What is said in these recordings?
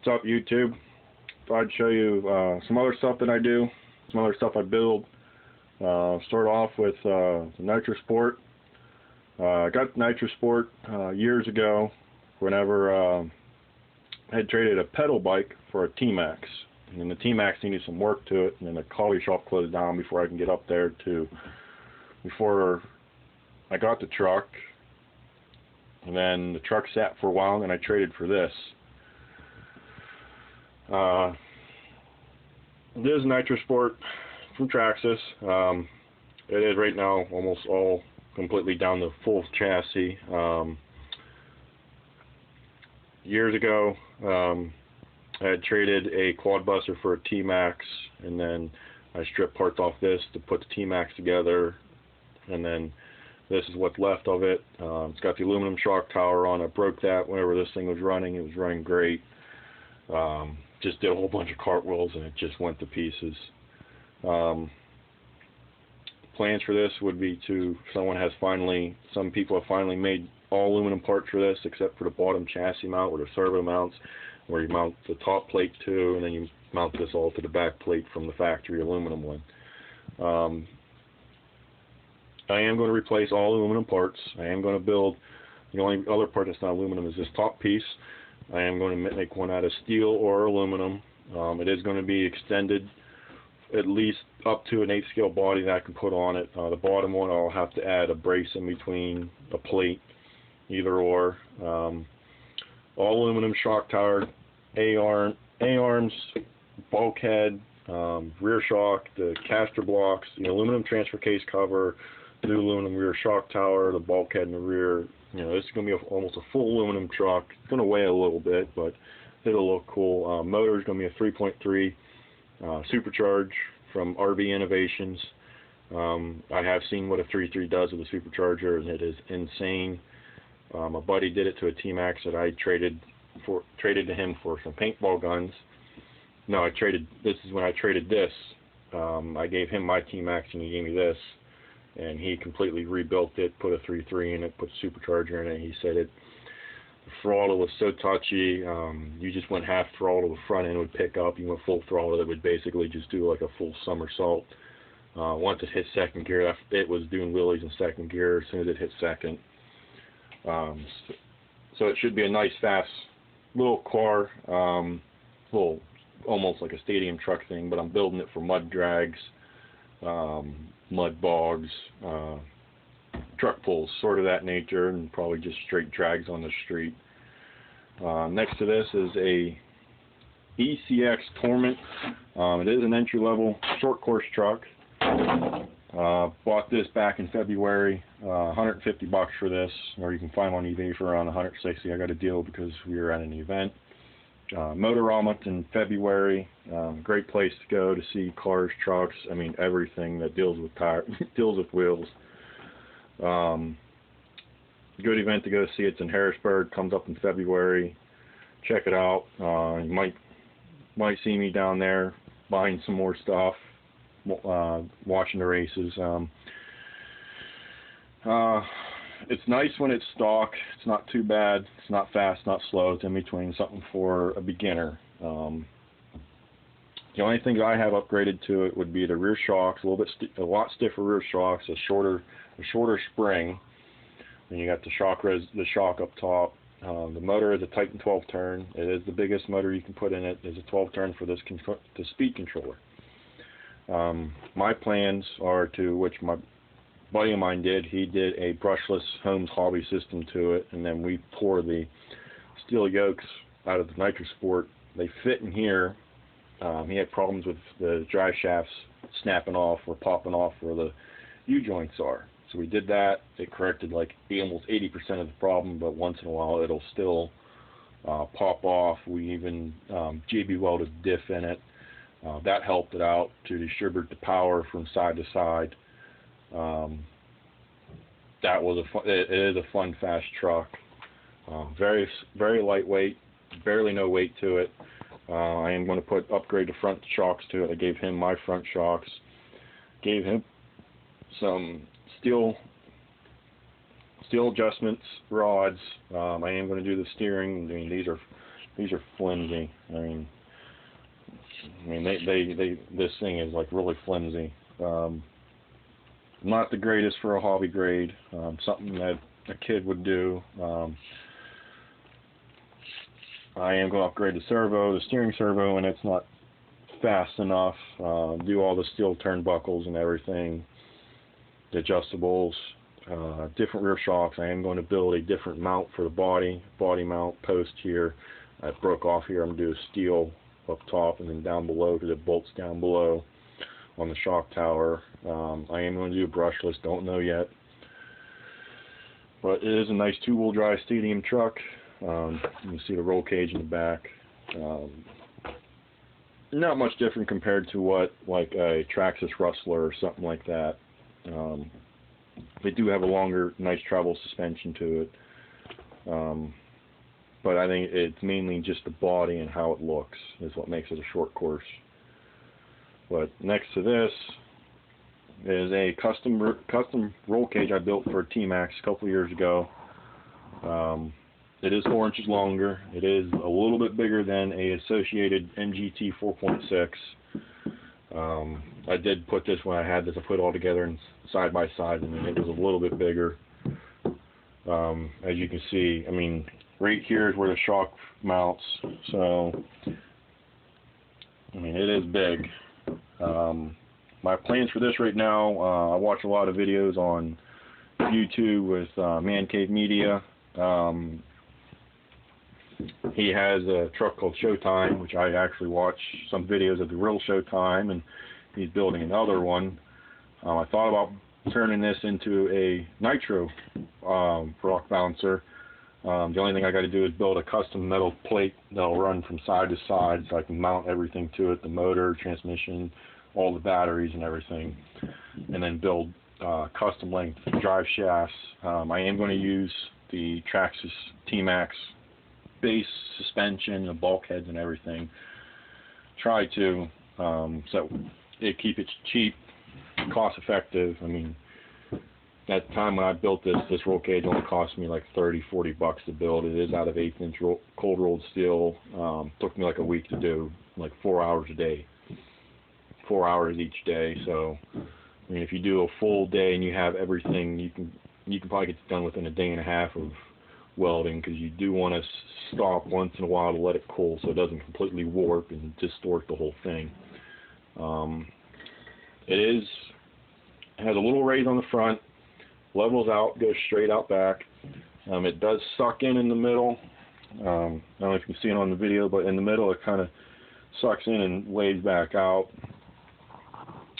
What's up, YouTube? Thought I'd show you some other stuff that I do, some other stuff I build. Start off with the Nitro Sport. I got Nitro Sport years ago whenever I had traded a pedal bike for a T-Max. And then the T-Max needed some work to it, and then the coffee shop closed down before I can get up there before I got the truck. And then the truck sat for a while, and then I traded for this. This is Nitro Sport from Traxxas. It is right now almost all completely down the full chassis. Years ago, I had traded a quad buster for a T-Max, and then I stripped parts off this to put the T-Max together, and then this is what's left of it. It's got the aluminum shock tower on. I broke that whenever this thing was running. It was running great. Just did a whole bunch of cartwheels and it just went to pieces. Plans for this would be some people have finally made all aluminum parts for this except for the bottom chassis mount or the servo mounts, where you mount the top plate to, and then you mount this all to the back plate from the factory aluminum one. I am going to replace all aluminum parts. I am going to build, the only other part that's not aluminum is this top piece. I am going to make one out of steel or aluminum. It is going to be extended at least up to an 8 scale body that I can put on it. The bottom one I'll have to add a brace in between, a plate, either or. All aluminum shock tower, A-arms, bulkhead, rear shock, the caster blocks, the aluminum transfer case cover, new aluminum rear shock tower, the bulkhead in the rear. You know, this is going to be almost a full aluminum truck. It's going to weigh a little bit, but it'll look cool. Motor is going to be a 3.3 supercharge from RV Innovations. I have seen what a 3.3 does with a supercharger, and it is insane. My buddy did it to a T-Max that I traded to him for some paintball guns. No, this is when I traded this. I gave him my T-Max and he gave me this, and he completely rebuilt it, put a 3.3 in it, put a supercharger in it. He said the throttle was so touchy. You just went half throttle, the front end would pick up. You went full throttle, it would basically just do like a full somersault. Once it hit second gear, it was doing wheelies in second gear as soon as it hit second. So it should be a nice, fast little car, little, almost like a stadium truck thing, but I'm building it for mud drags, mud bogs, truck pulls, sort of that nature, and probably just straight drags on the street. Next to this is a ECX Torment. It is an entry-level short course truck. Bought this back in February, $150 for this, or you can find one on eBay for around $160. I got a deal because we were at an event. Motorama in February. Great place to go to see cars, trucks, I mean everything that deals with deals with wheels. Good event to go see. It's in Harrisburg, comes up in February. Check it out. You might see me down there buying some more stuff, watching the races. It's nice when it's stock. It's not too bad. It's not fast, not slow. It's in between, something for a beginner. The only things I have upgraded to it would be the rear shocks, a lot stiffer rear shocks, a shorter spring. And you got the shock up top. The motor is a Titan 12 turn. It is the biggest motor you can put in it. There's a 12 turn for the speed controller. My plans are to, which my buddy of mine did, he did a brushless Holmes hobby system to it, and then we tore the steel yokes out of the Nitro Sport. They fit in here. He had problems with the drive shafts snapping off or popping off where the U-joints are. So we did that. It corrected like almost 80% of the problem, but once in a while it'll still pop off. We even JB welded diff in it. That helped it out to distribute the power from side to side. That was it is a fun, fast truck. Very, very lightweight, barely no weight to it. I am going to upgrade the front shocks to it. I gave him my front shocks. Gave him some steel adjustments rods. I am going to do the steering. I mean, these are these are flimsy. I mean this thing is like really flimsy. Not the greatest for a hobby grade. Something that a kid would do. I am going to upgrade the steering servo, and it's not fast enough. Do all the steel turnbuckles and everything, the adjustables, different rear shocks. I am going to build a different mount for the body mount post here. I broke off here. I'm going to do a steel up top and then down below, because it bolts down below on the shock tower. I am going to do brushless, don't know yet. But it is a nice two-wheel drive stadium truck. You can see the roll cage in the back. Not much different compared to what like a Traxxas Rustler or something like that. They do have a longer, nice travel suspension to it. But I think it's mainly just the body and how it looks is what makes it a short course. But next to this is a custom roll cage I built for T-Max a couple years ago. It is 4 inches longer. It is a little bit bigger than a Associated NGT 4.6. I did put this when I had this. I put it all together and side by side, and it was a little bit bigger. As you can see, I mean, right here is where the shock mounts. So, I mean, it is big. My plans for this right now, I watch a lot of videos on YouTube with Man Cave Media. He has a truck called Showtime, which I actually watch some videos of the real Showtime, and he's building another one. I thought about turning this into a Nitro rock bouncer. The only thing I got to do is build a custom metal plate that'll run from side to side, so I can mount everything to it, the motor, transmission, all the batteries and everything, and then build custom length drive shafts. I am going to use the Traxxas T-Max base suspension, the bulkheads and everything. Try to so it keep it cheap, cost effective. I mean, at the time when I built this roll cage only cost me like $30-40 to build. It is out of 1/8 inch cold rolled steel. Took me like a week to do, like 4 hours a day, 4 hours each day. So I mean, if you do a full day and you have everything, you can probably get it done within a day and a half of welding, because you do want to stop once in a while to let it cool so it doesn't completely warp and distort the whole thing. It has a little raise on the front, levels out, goes straight out back. It does suck in the middle. I don't know if you can see it on the video, but in the middle it kind of sucks in and waves back out.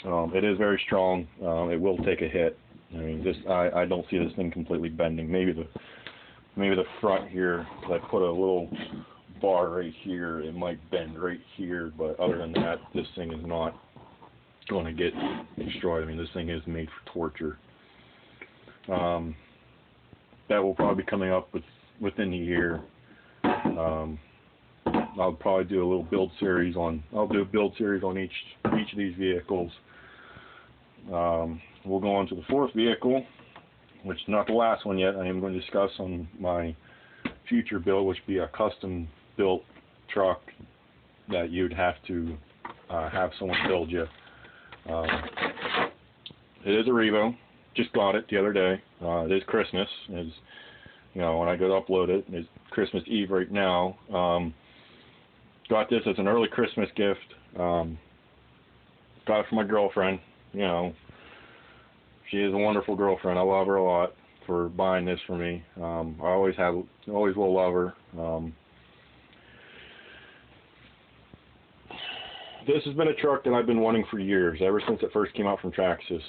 It is very strong. It will take a hit. I mean, I don't see this thing completely bending. Maybe the front here, because I put a little bar right here, it might bend right here, but other than that, this thing is not going to get destroyed. I mean, this thing is made for torture. That will probably be coming up within the year. I'll probably do a little build series on. I'll do a build series on each of these vehicles. We'll go on to the fourth vehicle, which is not the last one yet. I am going to discuss on my future build, which would be a custom built truck that you'd have to have someone build you. It is a Revo. Just got it the other day. It is Christmas. As you know, when I go to upload it, it's Christmas Eve right now. Got this as an early Christmas gift. Got it for my girlfriend. You know, she is a wonderful girlfriend. I love her a lot for buying this for me. I always will love her. This has been a truck that I've been wanting for years, ever since it first came out from Traxxas.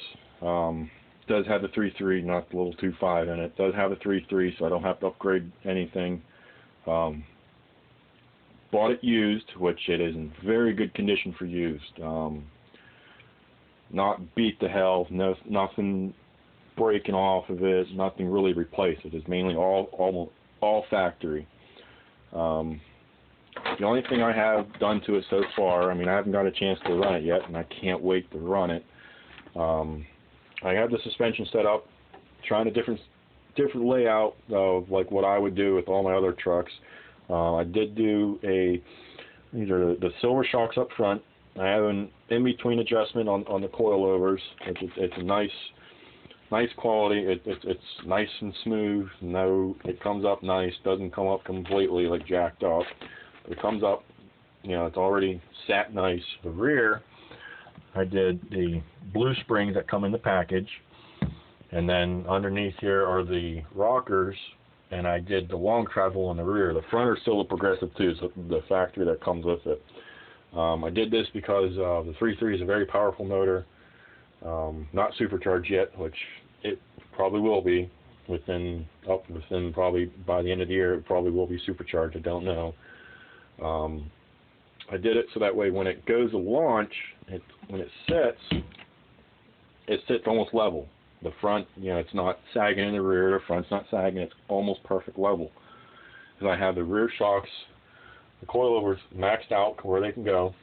Does have the 3.3, not the little 2.5 in it. Does have a 3.3, so I don't have to upgrade anything. Bought it used, which it is in very good condition for used. Not beat to hell, nothing breaking off of it, nothing really replaced. It is mainly all factory. The only thing I have done to it so far, I mean, I haven't got a chance to run it yet, and I can't wait to run it. I have the suspension set up, trying a different layout of like what I would do with all my other trucks. I did do these are the silver shocks up front. I have an in-between adjustment on the coilovers. It's a nice quality. It's nice and smooth. No, it comes up nice. Doesn't come up completely like jacked up. It comes up, you know, it's already sat nice. The rear, I did the blue springs that come in the package, and then underneath here are the rockers, and I did the long travel on the rear. The front are still the progressive too, so the factory that comes with it. I did this because the 3.3 is a very powerful motor, not supercharged yet, which it probably will be within probably by the end of the year. It probably will be supercharged. I don't know. I did it so that way when it goes to launch, when it sits almost level. The front, you know, it's not sagging in the rear. The front's not sagging. It's almost perfect level. Because I have the rear shocks, the coilovers maxed out where they can go,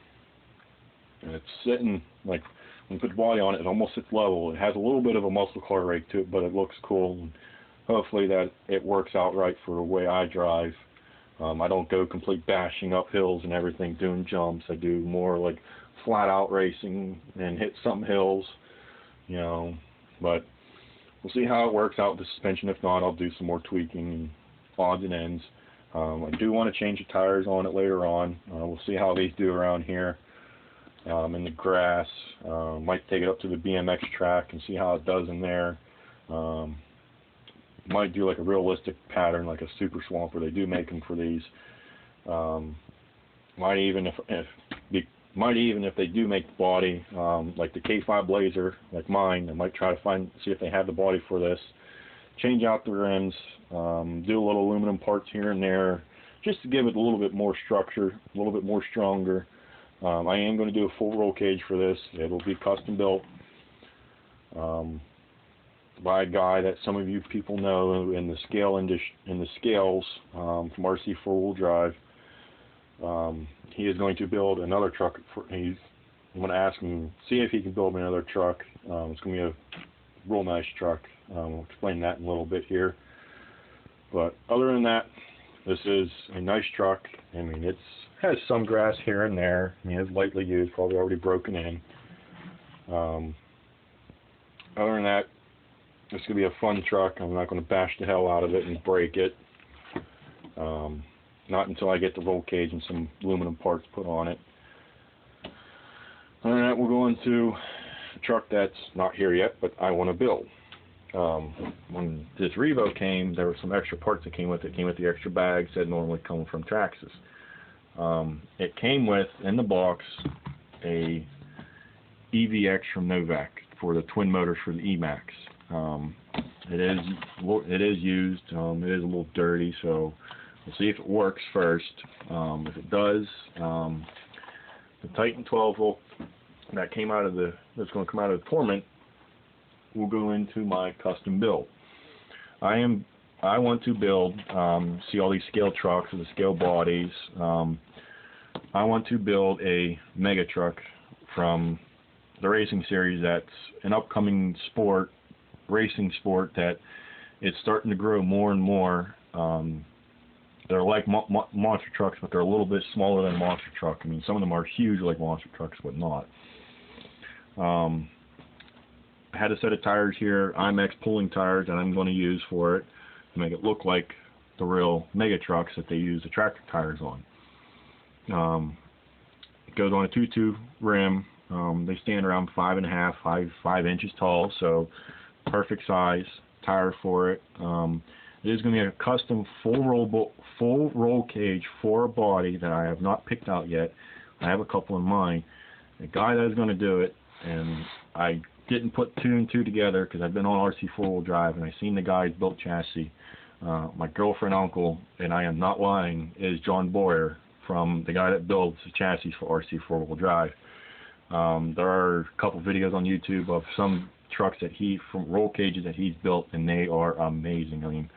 and it's sitting like when you put the body on it, it almost sits level. It has a little bit of a muscle car rake to it, but it looks cool. And hopefully that it works out right for the way I drive. I don't go complete bashing up hills and everything, doing jumps. I do more like flat out racing and hit some hills, you know. But we'll see how it works out with the suspension. If not, I'll do some more tweaking and odds and ends. I do want to change the tires on it later on. We'll see how these do around here in the grass. Might take it up to the BMX track and see how it does in there. Might do like a realistic pattern, like a super swamp, where they do make them for these. Might even if they do make the body like the K5 Blazer, like mine, I might try to see if they have the body for this. Change out the rims, do a little aluminum parts here and there, just to give it a little bit more structure, a little bit more stronger. I am going to do a full roll cage for this. It will be custom built by a guy that some of you people know in the scales from RC 4-wheel drive. He is going to build another truck. I'm going to ask him, see if he can build me another truck. It's going to be a real nice truck. We'll explain that in a little bit here. But other than that, this is a nice truck. I mean, it has some grass here and there. I mean, it's lightly used, probably already broken in. Other than that, this is going to be a fun truck. I'm not going to bash the hell out of it and break it. Not until I get the roll cage and some aluminum parts put on it. Other than that, we'll go into a truck that's not here yet, but I want to build. When this Revo came, there were some extra parts that came with it. It came with the extra bags that normally come from Traxxas. It came with, in the box, a EVX from Novak for the twin motors for the Emax. It is used. It is a little dirty, so we'll see if it works first. If it does, the Titan 12 volt that's going to come out of the Torment will go into my custom build. I want to build, see all these scale trucks and the scale bodies. I want to build a mega truck from the racing series that's an upcoming racing sport that it's starting to grow more and more. They're like monster trucks, but they're a little bit smaller than a monster truck. I mean, some of them are huge like monster trucks, but not. I had a set of tires here, IMAX pulling tires, that I'm going to use for it to make it look like the real mega trucks that they use the tractor tires on. It goes on a 2.2 rim. They stand around 5.5, 5 inches tall, so perfect size tire for it. It is going to be a custom full roll cage for a body that I have not picked out yet. I have a couple in mind. The guy that is going to do it, and I didn't put 2 and 2 together because I've been on RC 4-wheel drive and I've seen the guy's built chassis. My girlfriend uncle, and I am not lying, is John Boyer, from the guy that builds the chassis for RC 4-wheel drive. There are a couple videos on YouTube of some trucks from roll cages that he's built, and they are amazing. I mean,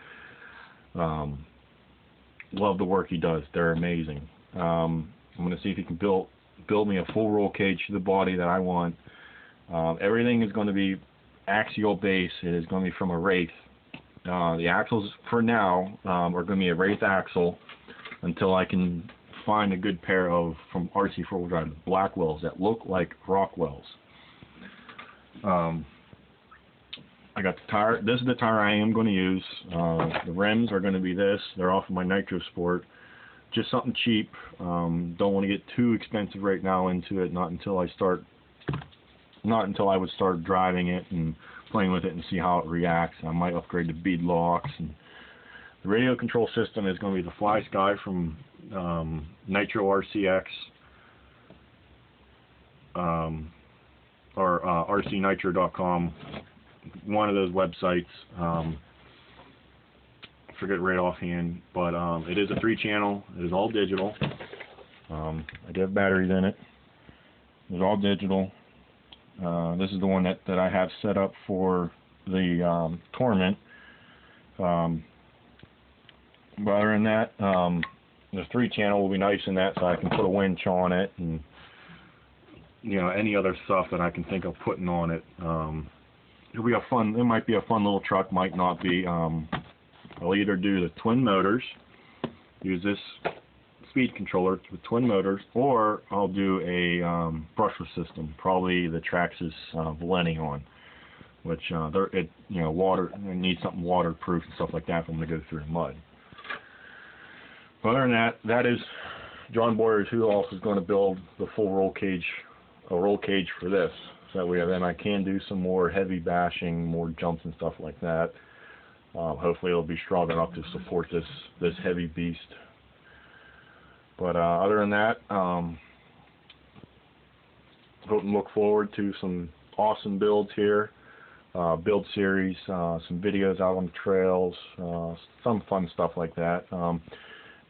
love the work he does. They're amazing. I'm going to see if he can build me a full roll cage to the body that I want. Everything is going to be axial base. It is going to be from a Wraith. The axles for now are going to be a Wraith axle. until I can find a good pair of, from RC 4-wheel drive, black wells that look like rock wells. I got the tire. This is the tire I am going to use. The rims are going to be this. They're off of my Nitro Sport. Just something cheap. Don't want to get too expensive right now into it. Not until I would start driving it and playing with it and see how it reacts. I might upgrade to bead locks. And the radio control system is going to be the Fly Sky from Nitro RCX or rcnitro.com. One of those websites. Forget right offhand, but it is a 3-channel. It is all digital. I do have batteries in it. It's all digital. This is the one that I have set up for the torment. But other than that, the 3-channel will be nice in that, so I can put a winch on it and any other stuff that I can think of putting on it. It'll be a fun. It might be a fun little truck. Might not be. I'll either do the twin motors, use this speed controller with twin motors, or I'll do a brushless system, probably the Traxxas Valenion, which it needs something waterproof and stuff like that for them to go through the mud. But other than that, that is John Boyers, who also is going to build the full roll cage for this. So then I can do some more heavy bashing, more jumps and stuff like that. Hopefully it'll be strong enough to support this heavy beast. But other than that, hope and look forward to some awesome builds here, build series, some videos out on the trails, some fun stuff like that.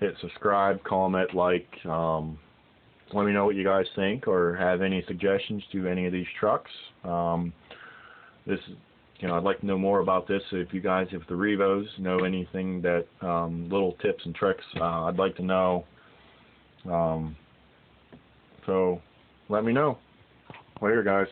Hit subscribe, comment, like. Let me know what you guys think or have any suggestions to any of these trucks. I'd like to know more about this. If you guys, if the Revos know anything that little tips and tricks, I'd like to know. So let me know. Later, guys.